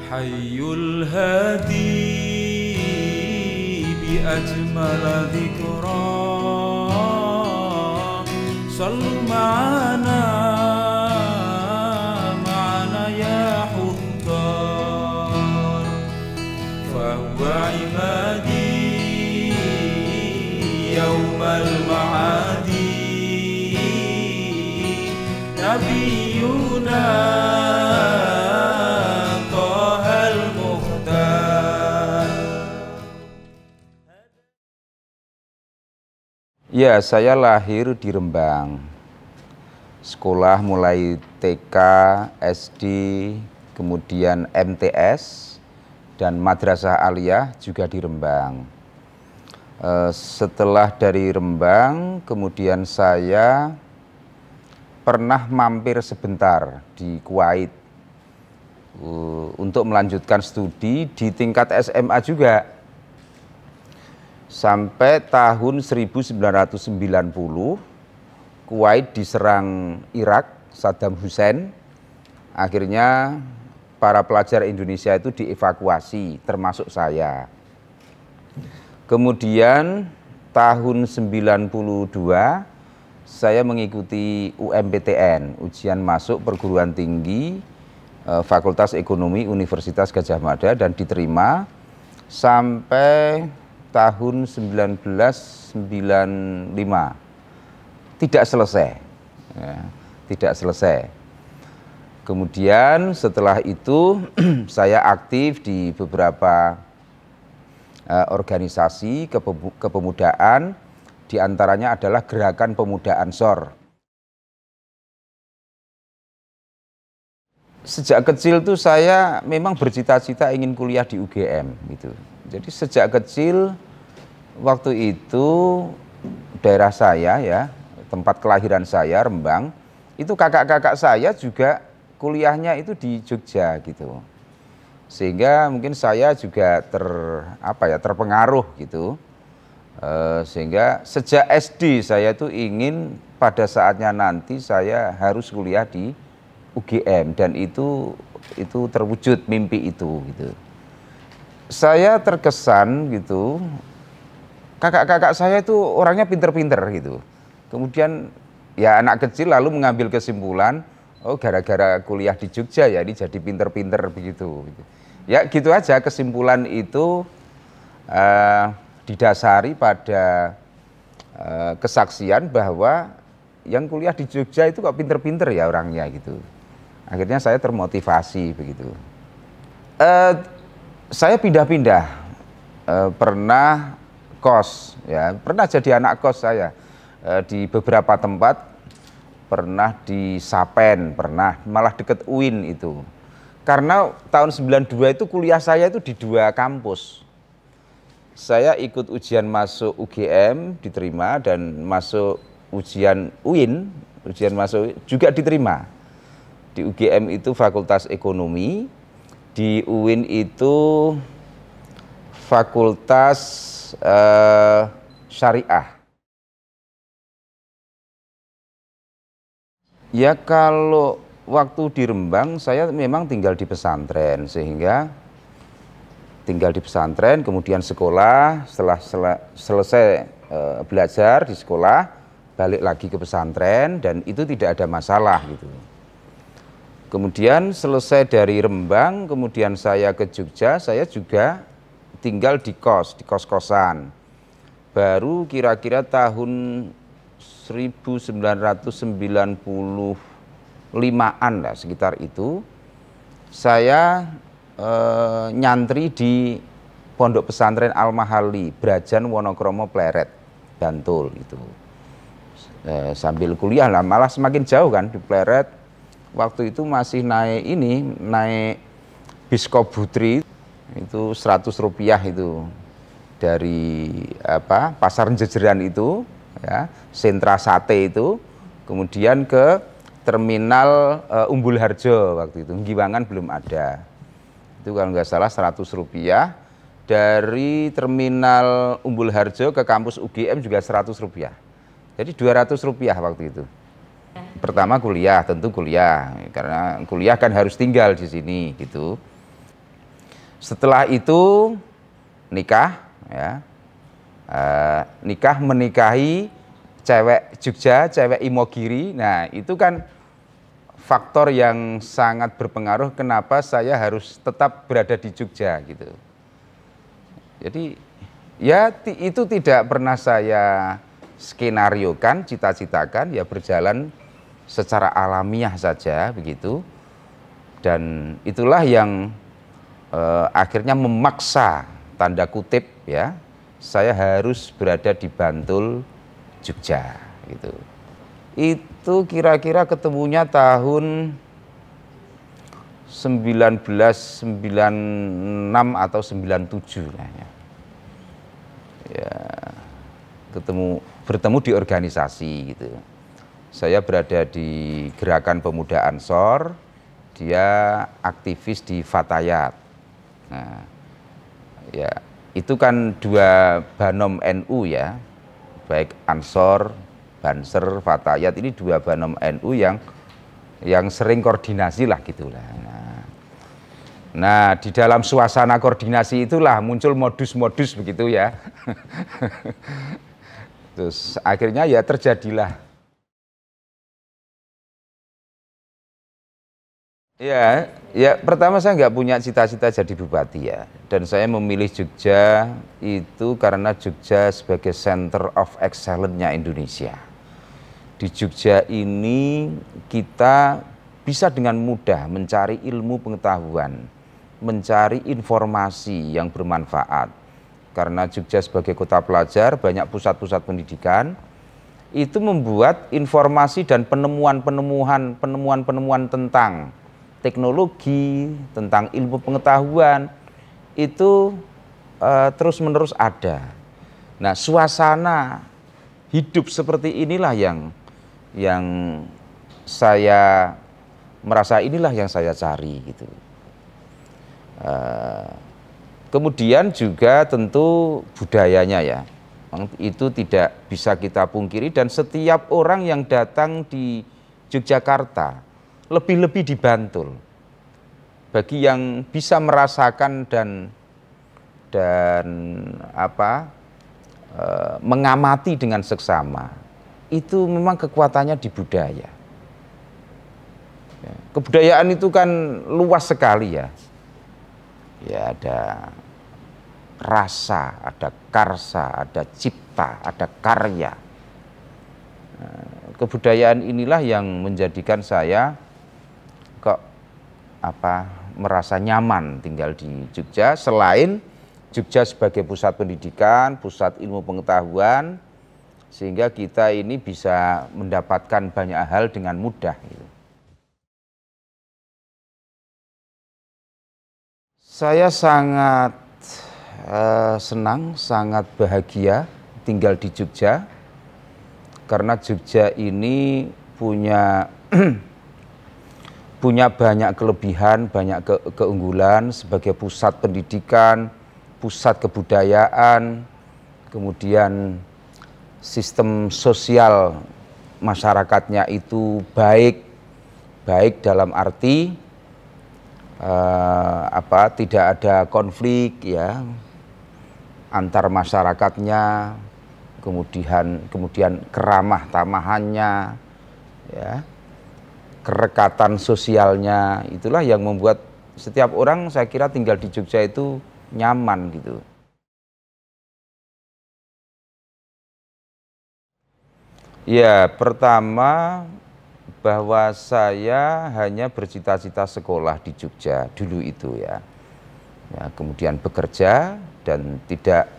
Hayyul hadi bi ajmal dhikra sallu ma'ana ya hudar fa huwa imadi yawmal ma'adi nabiyuna Ya, saya lahir di Rembang. Sekolah mulai TK, SD, kemudian MTS, dan Madrasah Aliyah juga di Rembang. Setelah dari Rembang, kemudian saya pernah mampir sebentar di Kuwait untuk melanjutkan studi di tingkat SMA juga. Sampai tahun 1990, Kuwait diserang Irak, Saddam Hussein. Akhirnya para pelajar Indonesia itu dievakuasi, termasuk saya. Kemudian tahun 92, saya mengikuti UMPTN, ujian masuk perguruan tinggi Fakultas Ekonomi Universitas Gadjah Mada, dan diterima sampai tahun 1995 tidak selesai, ya, tidak selesai. Kemudian setelah itu saya aktif di beberapa organisasi kepemudaan, diantaranya adalah Gerakan Pemuda Ansor. Sejak kecil tuh saya memang bercita-cita ingin kuliah di UGM gitu. Jadi sejak kecil, waktu itu daerah saya ya, tempat kelahiran saya Rembang, itu kakak-kakak saya juga kuliahnya itu di Jogja gitu. Sehingga mungkin saya juga terpengaruh gitu. Sehingga sejak SD saya tuh ingin pada saatnya nanti saya harus kuliah di UGM, dan itu terwujud mimpi itu gitu. Saya terkesan gitu, kakak-kakak saya itu orangnya pinter-pinter gitu. Kemudian ya anak kecil lalu mengambil kesimpulan, oh gara-gara kuliah di Jogja ya ini jadi pinter-pinter begitu. Ya gitu aja, kesimpulan itu didasari pada kesaksian bahwa yang kuliah di Jogja itu kok pinter-pinter ya orangnya gitu. Akhirnya saya termotivasi begitu. Saya pindah-pindah, pernah kos, ya, pernah jadi anak kos saya di beberapa tempat, pernah di Sapen, pernah malah deket UIN itu. Karena tahun 92 itu kuliah saya itu di 2 kampus. Saya ikut ujian masuk UGM diterima, dan masuk ujian UIN, ujian masuk juga diterima. Di UGM itu Fakultas Ekonomi, di UIN itu Fakultas Syariah. Ya kalau waktu di Rembang saya memang tinggal di pesantren, sehingga tinggal di pesantren, kemudian sekolah, setelah selesai belajar di sekolah, balik lagi ke pesantren, dan itu tidak ada masalah gitu. Kemudian selesai dari Rembang, kemudian saya ke Jogja, saya juga tinggal di kos-kosan. Baru kira-kira tahun 1995-an lah, sekitar itu, saya nyantri di Pondok Pesantren Al-Mahali, Brajan Wonokromo Pleret, Bantul itu. Sambil kuliah lah, malah semakin jauh kan di Pleret. Waktu itu masih naik bis Kobutri itu 100 rupiah itu dari Pasar Jejeran itu ya, sentra sate itu, kemudian ke terminal Umbul Harjo waktu itu, Giwangan belum ada. Itu kalau nggak salah 100 rupiah, dari terminal Umbul Harjo ke kampus UGM juga 100 rupiah. Jadi 200 rupiah waktu itu. Pertama kuliah, tentu kuliah, karena kuliah kan harus tinggal di sini gitu. Setelah itu nikah, ya, nikah menikahi cewek Jogja, cewek Imogiri. Nah itu kan faktor yang sangat berpengaruh kenapa saya harus tetap berada di Jogja gitu. Jadi ya itu tidak pernah saya skenariokan, cita-citakan, ya berjalan secara alamiah saja begitu. Dan itulah yang akhirnya memaksa, tanda kutip ya, saya harus berada di Bantul, Jogja gitu. Itu kira-kira ketemunya tahun 1996 atau 97 ya. Bertemu di organisasi gitu. Saya berada di Gerakan Pemuda Ansor, dia aktivis di Fatayat. Nah, ya itu kan dua banom NU ya, baik Ansor, Banser, Fatayat, ini dua banom NU yang sering koordinasi lah gitulah. Nah, di dalam suasana koordinasi itulah muncul modus-modus begitu ya. Terus akhirnya ya terjadilah. Ya pertama saya nggak punya cita-cita jadi bupati ya. Dan saya memilih Jogja itu karena Jogja sebagai center of excellence-nya Indonesia. Di Jogja ini kita bisa dengan mudah mencari ilmu pengetahuan, mencari informasi yang bermanfaat. Karena Jogja sebagai kota pelajar, banyak pusat-pusat pendidikan, itu membuat informasi dan penemuan-penemuan tentang teknologi, tentang ilmu pengetahuan, itu terus-menerus ada. Nah, suasana hidup seperti inilah yang saya merasa inilah yang saya cari gitu. Kemudian juga tentu budayanya ya, itu tidak bisa kita pungkiri, dan setiap orang yang datang di Yogyakarta, lebih-lebih di Bantul, bagi yang bisa merasakan dan mengamati dengan seksama, itu memang kekuatannya di budaya. Kebudayaan itu kan luas sekali ya. Ya ada rasa, ada karsa, ada cipta, ada karya. Kebudayaan inilah yang menjadikan saya kok merasa nyaman tinggal di Jogja. Selain Jogja sebagai pusat pendidikan, pusat ilmu pengetahuan, sehingga kita ini bisa mendapatkan banyak hal dengan mudah gitu. Saya sangat senang, sangat bahagia tinggal di Jogja, karena Jogja ini punya banyak kelebihan, banyak keunggulan sebagai pusat pendidikan, pusat kebudayaan, kemudian sistem sosial masyarakatnya itu baik dalam arti tidak ada konflik ya antar masyarakatnya, kemudian keramah tamahannya ya, kerekatan sosialnya, itulah yang membuat setiap orang saya kira tinggal di Jogja itu nyaman gitu. Ya, pertama bahwa saya hanya bercita-cita sekolah di Jogja dulu itu ya. Kemudian bekerja dan tidak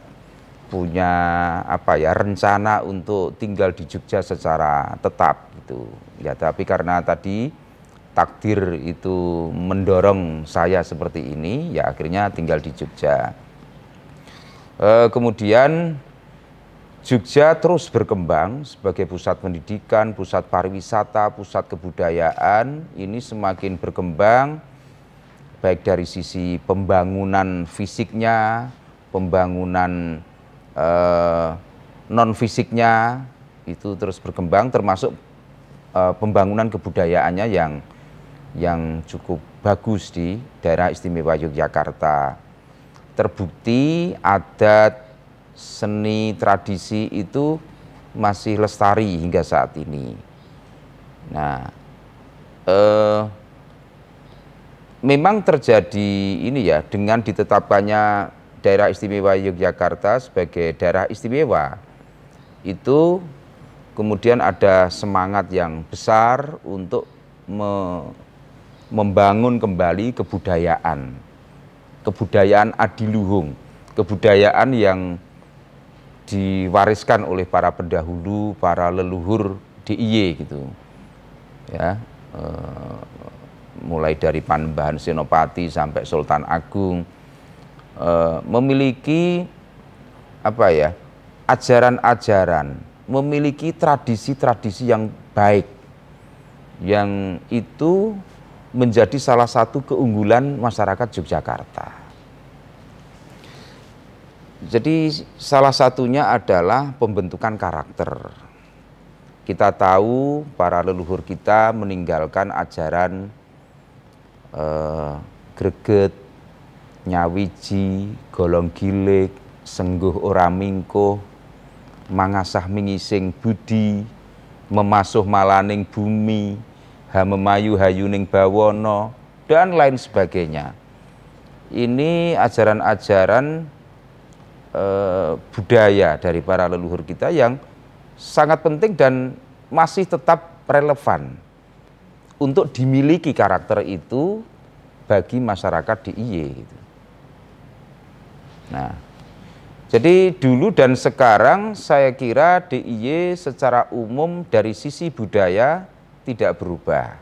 punya rencana untuk tinggal di Jogja secara tetap gitu. Ya, tapi karena tadi takdir itu mendorong saya seperti ini, ya akhirnya tinggal di Jogja. Kemudian Jogja terus berkembang sebagai pusat pendidikan, pusat pariwisata, pusat kebudayaan. Ini semakin berkembang baik dari sisi pembangunan fisiknya, pembangunan non fisiknya itu terus berkembang, termasuk pembangunan kebudayaannya yang cukup bagus di daerah istimewa Yogyakarta. terbukti adat, seni, tradisi itu masih lestari hingga saat ini. Nah, memang terjadi ini ya, dengan ditetapkannya Daerah Istimewa Yogyakarta sebagai daerah istimewa, itu kemudian ada semangat yang besar untuk membangun kembali kebudayaan adiluhung, kebudayaan yang diwariskan oleh para pendahulu, para leluhur DIY gitu ya, mulai dari Panembahan Senopati sampai Sultan Agung, memiliki apa ya, ajaran-ajaran, memiliki tradisi-tradisi yang baik, yang itu menjadi salah satu keunggulan masyarakat Yogyakarta. Jadi salah satunya adalah pembentukan karakter. Kita tahu para leluhur kita meninggalkan ajaran greget, nyawiji, golong gilik, sengguh ora mingkuh, mangasah mingising budi, memasuh malaning bumi, hamemayu hayuning bawono, dan lain sebagainya. Ini ajaran-ajaran budaya dari para leluhur kita yang sangat penting dan masih tetap relevan untuk dimiliki karakter itu bagi masyarakat DIY. Nah, jadi dulu dan sekarang saya kira DIY secara umum dari sisi budaya tidak berubah.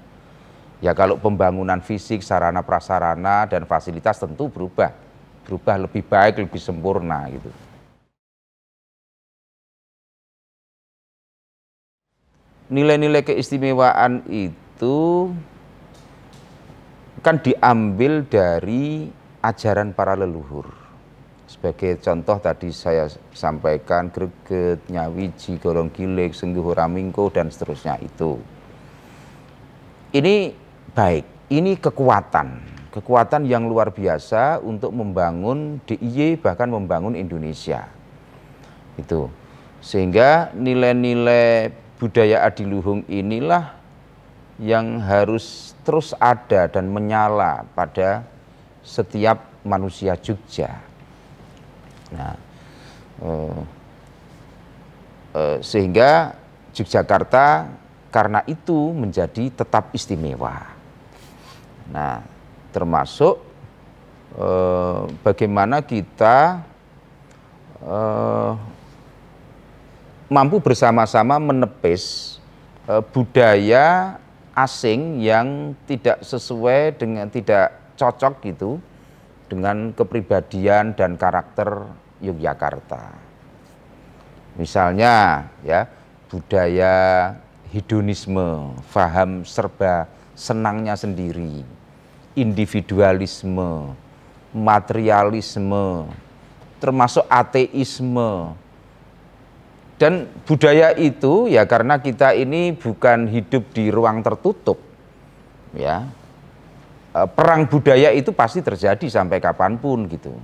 Ya kalau pembangunan fisik, sarana prasarana dan fasilitas tentu berubah lebih baik, lebih sempurna gitu. Nilai-nilai keistimewaan itu kan diambil dari ajaran para leluhur. Sebagai contoh tadi saya sampaikan greget, nyawiji, golong gilik, sengguh ora mingkuh dan seterusnya itu. Ini baik, ini kekuatan yang luar biasa untuk membangun DIY, bahkan membangun Indonesia. Itu. Sehingga nilai-nilai budaya adiluhung inilah yang harus terus ada dan menyala pada setiap manusia Jogja. Nah, sehingga Yogyakarta karena itu menjadi tetap istimewa. Nah, termasuk bagaimana kita mampu bersama-sama menepis budaya asing yang tidak sesuai dengan, tidak cocok gitu dengan kepribadian dan karakter Yogyakarta. Misalnya ya, budaya hedonisme, faham serba senangnya sendiri, individualisme, materialisme, termasuk ateisme. Dan budaya itu ya karena kita ini bukan hidup di ruang tertutup, ya perang budaya itu pasti terjadi sampai kapanpun gitu.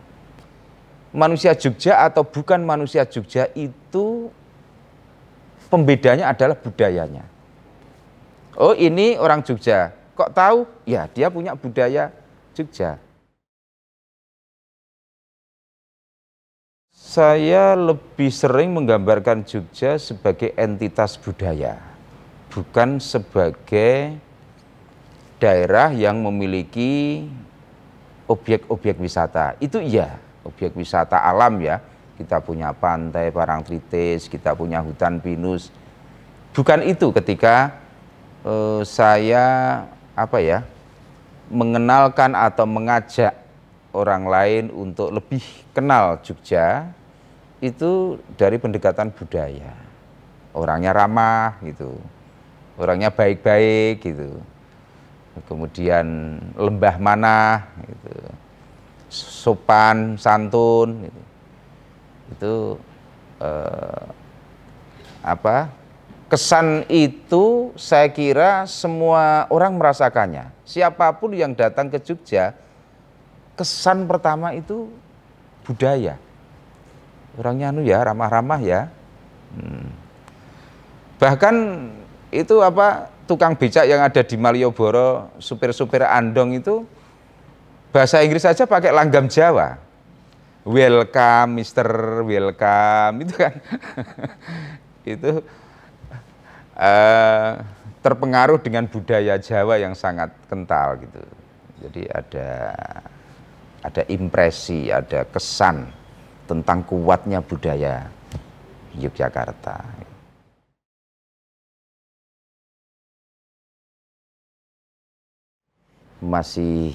Manusia Jogja atau bukan manusia Jogja itu pembedanya adalah budayanya. Oh ini orang Jogja, kok tahu? Ya dia punya budaya Jogja. Saya lebih sering menggambarkan Jogja sebagai entitas budaya, bukan sebagai daerah yang memiliki objek-objek wisata. Itu iya, objek wisata alam ya. Kita punya pantai Parangtritis, kita punya hutan pinus. Bukan itu ketika saya mengenalkan atau mengajak orang lain untuk lebih kenal Jogja, itu dari pendekatan budaya. Orangnya ramah gitu, orangnya baik-baik gitu. Kemudian lembah manah gitu, sopan santun gitu. Itu kesan itu saya kira semua orang merasakannya. Siapapun yang datang ke Jogja, kesan pertama itu budaya. Orangnya ya ramah-ramah ya. Bahkan itu tukang becak yang ada di Malioboro, supir-supir andong itu bahasa Inggris saja pakai langgam Jawa. Welcome, Mister, welcome, itu kan. Itu terpengaruh dengan budaya Jawa yang sangat kental gitu. Jadi ada impresi, ada kesan tentang kuatnya budaya Yogyakarta. Masih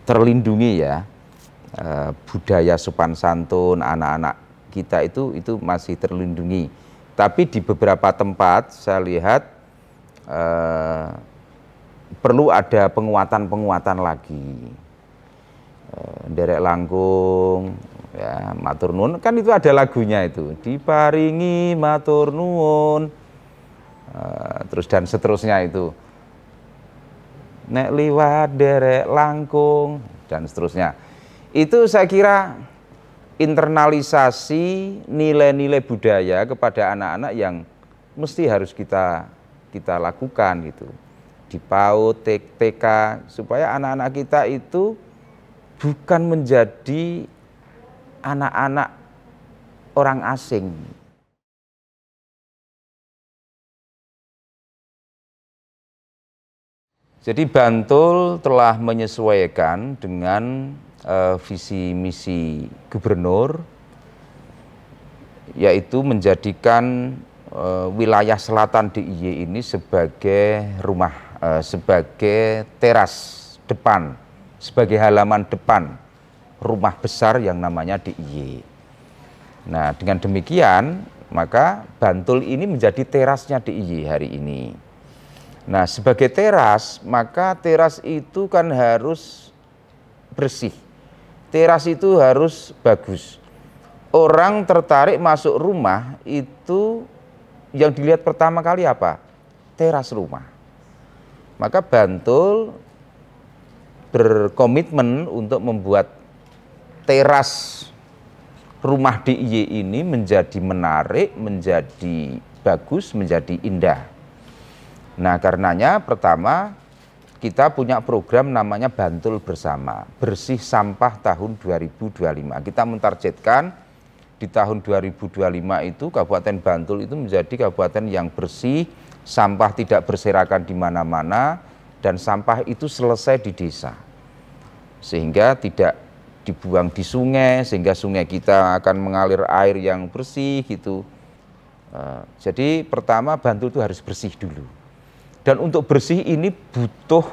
terlindungi ya, budaya sopan santun anak-anak kita itu masih terlindungi. Tapi di beberapa tempat saya lihat perlu ada penguatan lagi. Derek langkung, ya, matur nuwun, kan itu ada lagunya itu, diparingi matur nuwun, terus dan seterusnya itu. Nek liwat derek langkung dan seterusnya. Itu saya kira internalisasi nilai-nilai budaya kepada anak-anak yang mesti harus kita lakukan gitu. Di PAUD, TK, supaya anak-anak kita itu bukan menjadi anak-anak orang asing. Jadi Bantul telah menyesuaikan dengan visi misi gubernur, yaitu menjadikan wilayah selatan DIY ini sebagai rumah, sebagai teras depan, sebagai halaman depan rumah besar yang namanya DIY. Nah, dengan demikian maka Bantul ini menjadi terasnya DIY hari ini. Nah, sebagai teras, maka teras itu kan harus bersih. Teras itu harus bagus. Orang tertarik masuk rumah itu yang dilihat pertama kali apa? Teras rumah. Maka Bantul berkomitmen untuk membuat teras rumah DIY ini menjadi menarik, menjadi bagus, menjadi indah. Nah, karenanya pertama kita punya program namanya Bantul Bersama, bersih sampah tahun 2025. Kita mentargetkan di tahun 2025 itu Kabupaten Bantul itu menjadi kabupaten yang bersih, sampah tidak berserakan di mana-mana, dan sampah itu selesai di desa. Sehingga tidak dibuang di sungai, sehingga sungai kita akan mengalir air yang bersih gitu. Jadi pertama Bantul itu harus bersih dulu. Dan untuk bersih ini butuh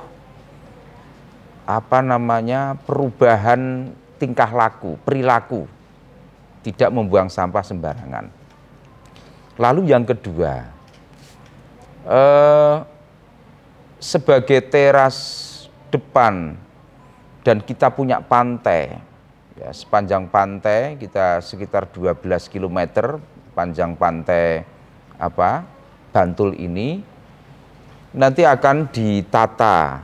perubahan tingkah laku, perilaku, tidak membuang sampah sembarangan. Lalu yang kedua, sebagai teras depan dan kita punya pantai, ya, sepanjang pantai kita sekitar 12 km panjang pantai Bantul ini. Nanti akan ditata,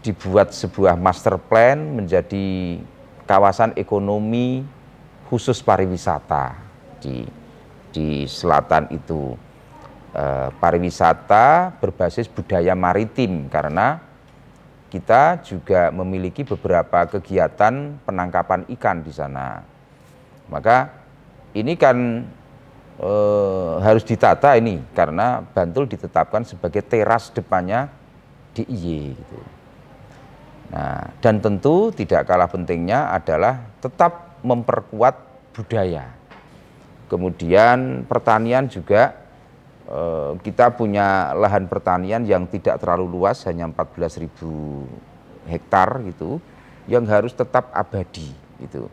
dibuat sebuah master plan menjadi kawasan ekonomi khusus pariwisata di selatan itu. Pariwisata berbasis budaya maritim, karena kita juga memiliki beberapa kegiatan penangkapan ikan di sana. Maka ini kan harus ditata ini, karena Bantul ditetapkan sebagai teras depannya DIY gitu. Nah, dan tentu tidak kalah pentingnya adalah tetap memperkuat budaya. Kemudian pertanian juga, kita punya lahan pertanian yang tidak terlalu luas, hanya 14.000 hektar gitu, yang harus tetap abadi gitu.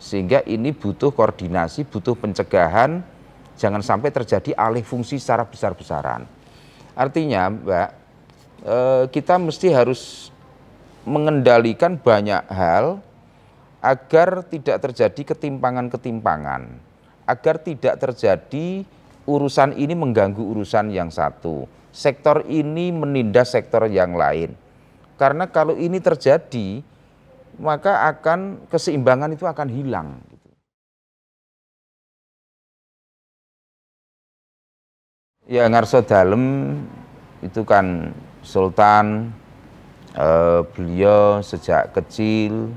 Sehingga ini butuh koordinasi, butuh pencegahan, jangan sampai terjadi alih fungsi secara besar-besaran. Artinya, Mbak, kita mesti harus mengendalikan banyak hal agar tidak terjadi ketimpangan-ketimpangan, agar tidak terjadi urusan ini mengganggu urusan yang satu, sektor ini menindas sektor yang lain. Karena kalau ini terjadi, maka akan keseimbangan itu akan hilang. Ya ngarsa dalem itu kan sultan, beliau sejak kecil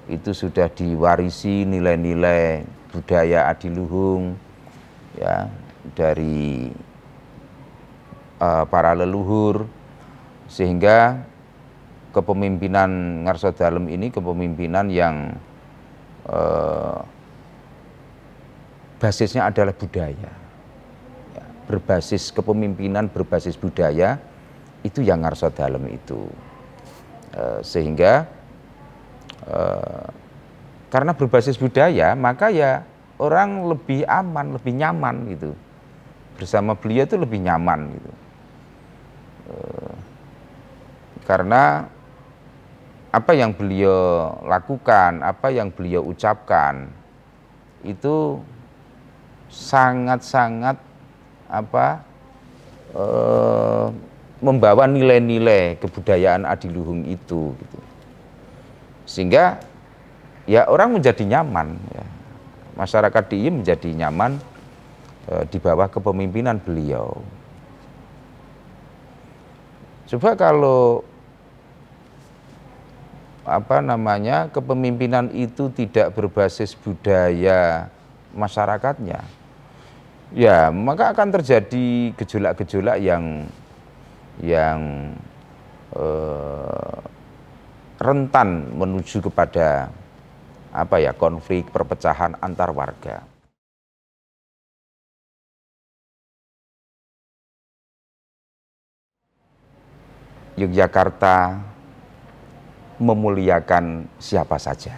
itu sudah diwarisi nilai-nilai budaya adiluhung ya dari para leluhur, sehingga kepemimpinan ngarsa dalem ini kepemimpinan yang basisnya adalah budaya. Berbasis kepemimpinan, berbasis budaya, itu yang ngarsa dalem itu. Sehingga karena berbasis budaya, maka ya orang lebih aman, lebih nyaman gitu. Bersama beliau itu lebih nyaman gitu. Karena apa yang beliau lakukan, apa yang beliau ucapkan, itu sangat-sangat membawa nilai-nilai kebudayaan adiluhung itu gitu. Sehingga ya orang menjadi nyaman ya. Masyarakat DIY menjadi nyaman di bawah kepemimpinan beliau. Coba kalau kepemimpinan itu tidak berbasis budaya masyarakatnya, ya maka akan terjadi gejolak-gejolak yang rentan menuju kepada konflik, perpecahan antar warga. Yogyakarta memuliakan siapa saja.